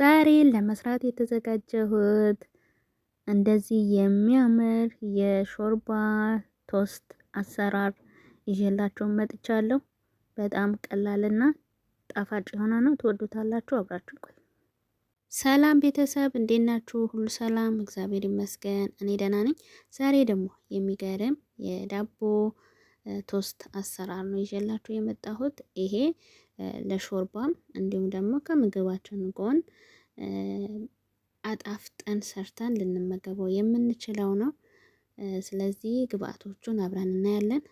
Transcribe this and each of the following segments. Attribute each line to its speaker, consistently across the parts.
Speaker 1: ዛሬ ለመስራት የተዘጋጀሁት እንደዚህ የሚያምር የሾርባ ቶስት አሰራር ይዤላችሁ መጥቻለሁ። በጣም ቀላልና ጣፋጭ የሆነ ነው። ትወዱታላችሁ። አብራችሁ ቆዩ። ሰላም ቤተሰብ እንዴት ናችሁ? ሁሉ ሰላም፣ እግዚአብሔር ይመስገን። እኔ ደህና ነኝ። ዛሬ ደግሞ የሚገርም የዳቦ ቶስት አሰራር ነው ይዤላችሁ የመጣሁት። ይሄ ለሾርባም እንዲሁም ደግሞ ከምግባችን ጎን አጣፍጠን ሰርተን ልንመገበው የምንችለው ነው። ስለዚህ ግብአቶቹን አብረን እናያለን።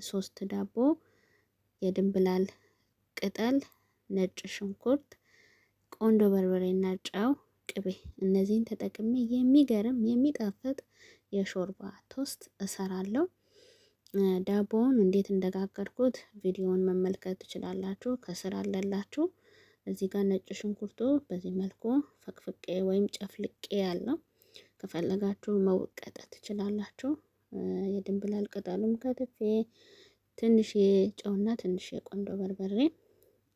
Speaker 1: 3 ዳቦ፣ የድንብላል ቅጠል፣ ነጭ ሽንኩርት፣ ቆንጆ በርበሬና ጨው፣ ቅቤ፣ እነዚህን ተጠቅሜ የሚገርም የሚጣፍጥ የሾርባ ቶስት እሰራለሁ። ዳቦውን እንዴት እንደጋገርኩት ቪዲዮውን መመልከት ትችላላችሁ። ከስር አለላችሁ። እዚህ ጋር ነጭ ሽንኩርቱ በዚህ መልኩ ፈቅፍቄ ወይም ጨፍልቄ ያለው፣ ከፈለጋችሁ መውቀጥ ትችላላችሁ። የድንብላል ቅጠሉም ከትፌ ትንሽ ጨውና ትንሽ የቆንጆ በርበሬ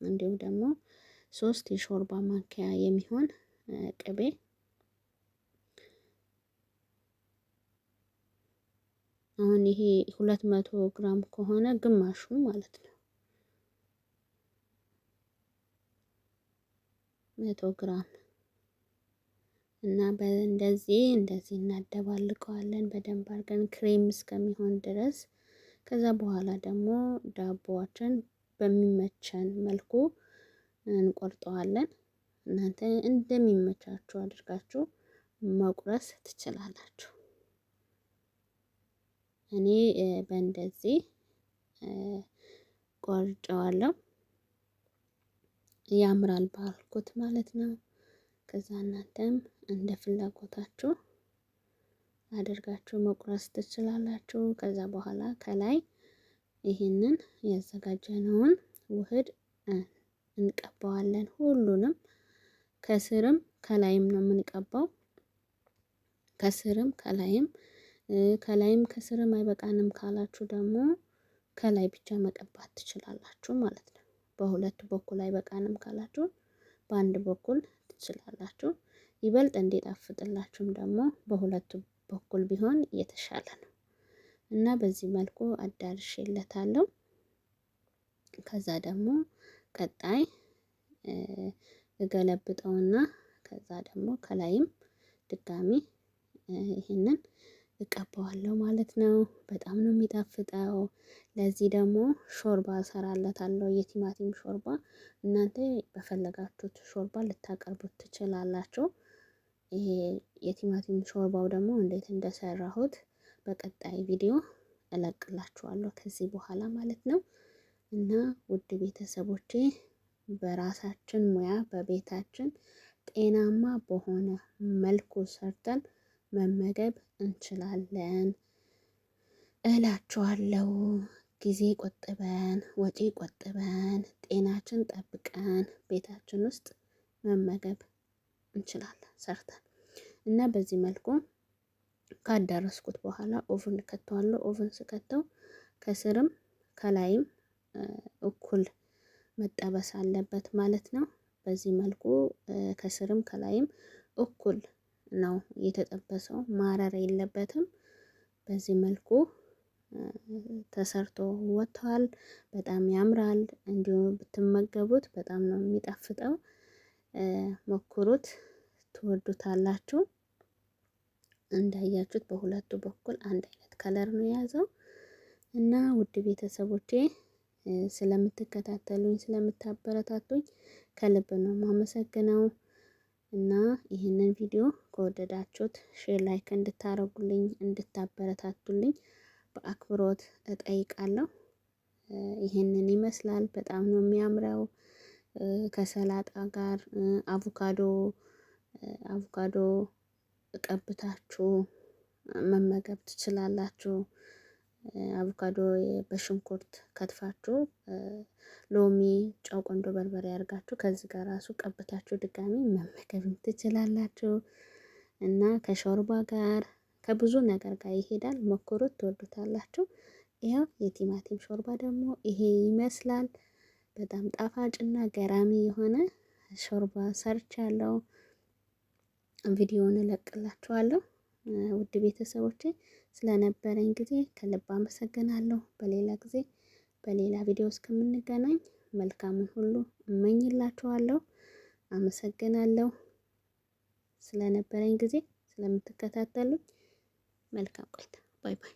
Speaker 1: እንዲሁም ደግሞ 3 የሾርባ ማንኪያ የሚሆን ቅቤ፣ አሁን ይሄ 200 ግራም ከሆነ ግማሹ ማለት ነው 100 ግራም እና እንደዚህ እናደባልቀዋለን በደንብ አድርገን ክሬም እስከሚሆን ድረስ። ከዛ በኋላ ደግሞ ዳቦዋችን በሚመቸን መልኩ እንቆርጠዋለን። እናንተ እንደሚመቻችሁ አድርጋችሁ መቁረስ ትችላላችሁ። እኔ በእንደዚህ ቆርጬዋለሁ። ያምራል ባልኩት ማለት ነው። ከዛ እናንተም እንደ ፍላጎታችሁ አድርጋችሁ መቁረስ ትችላላችሁ። ከዛ በኋላ ከላይ ይህንን ያዘጋጀነውን ውህድ እንቀባዋለን። ሁሉንም ከስርም ከላይም ነው የምንቀባው። ከስርም ከላይም ከስርም አይበቃንም ካላችሁ ደግሞ ከላይ ብቻ መቀባት ትችላላችሁ ማለት ነው። በሁለት በኩል አይበቃንም ካላችሁ በአንድ በኩል ትችላላችሁ። ይበልጥ እንዲጣፍጥላችሁም ደግሞ በሁለቱ በኩል ቢሆን የተሻለ ነው እና በዚህ መልኩ አዳርሼለታለሁ። ከዛ ደግሞ ቀጣይ እገለብጠውና ከዛ ደግሞ ከላይም ድጋሚ ይሄንን እቀባዋለሁ ማለት ነው። በጣም ነው የሚጣፍጠው። ለዚህ ደግሞ ሾርባ እሰራለታለሁ፣ የቲማቲም ሾርባ። እናንተ በፈለጋችሁት ሾርባ ልታቀርቡት ትችላላችሁ። ይሄ የቲማቲም ሾርባው ደግሞ እንዴት እንደሰራሁት በቀጣይ ቪዲዮ እለቅላችኋለሁ ከዚህ በኋላ ማለት ነው። እና ውድ ቤተሰቦቼ በራሳችን ሙያ በቤታችን ጤናማ በሆነ መልኩ ሰርተን መመገብ እንችላለን እላችኋለሁ። ጊዜ ቆጥበን ወጪ ቆጥበን ጤናችን ጠብቀን ቤታችን ውስጥ መመገብ እንችላለን ሰርተን እና በዚህ መልኩ ካዳረስኩት በኋላ ኦቭን ከተዋለሁ። ኦቭን ስከተው ከስርም ከላይም እኩል መጠበስ አለበት ማለት ነው። በዚህ መልኩ ከስርም ከላይም እኩል ነው የተጠበሰው፣ ማረር የለበትም። በዚህ መልኩ ተሰርቶ ወጥቷል። በጣም ያምራል። እንዲሁም ብትመገቡት በጣም ነው የሚጣፍጠው። ሞክሩት፣ ትወዱታላችሁ። እንዳያችሁት በሁለቱ በኩል አንድ አይነት ከለር ነው የያዘው እና ውድ ቤተሰቦቼ ስለምትከታተሉኝ ስለምታበረታቱኝ ከልብ ነው የማመሰግነው። እና ይህንን ቪዲዮ ከወደዳችሁት ሼር፣ ላይክ እንድታረጉልኝ እንድታበረታቱልኝ በአክብሮት እጠይቃለሁ። ይህንን ይመስላል። በጣም ነው የሚያምረው። ከሰላጣ ጋር አቮካዶ ቀብታችሁ መመገብ ትችላላችሁ። አቮካዶ በሽንኩርት ከትፋችሁ ሎሚ፣ ጨው፣ ቆንጆ በርበሬ አድርጋችሁ ከዚህ ጋር ራሱ ቀብታችሁ ድጋሚ መመገብ ትችላላችሁ እና ከሾርባ ጋር ከብዙ ነገር ጋር ይሄዳል። ሞክሩት፣ ትወዱታላችሁ። ይኸው የቲማቲም ሾርባ ደግሞ ይሄ ይመስላል። በጣም ጣፋጭና ገራሚ የሆነ ሾርባ ሰርቻለሁ። ቪዲዮውን እለቅላችኋለሁ። ውድ ቤተሰቦቼ ስለነበረኝ ጊዜ ከልብ አመሰግናለሁ። በሌላ ጊዜ በሌላ ቪዲዮ እስከምንገናኝ መልካሙን ሁሉ እመኝላችኋለሁ። አመሰግናለሁ ስለነበረኝ ጊዜ ስለምትከታተሉኝ። መልካም ቆይታ። ባይ ባይ።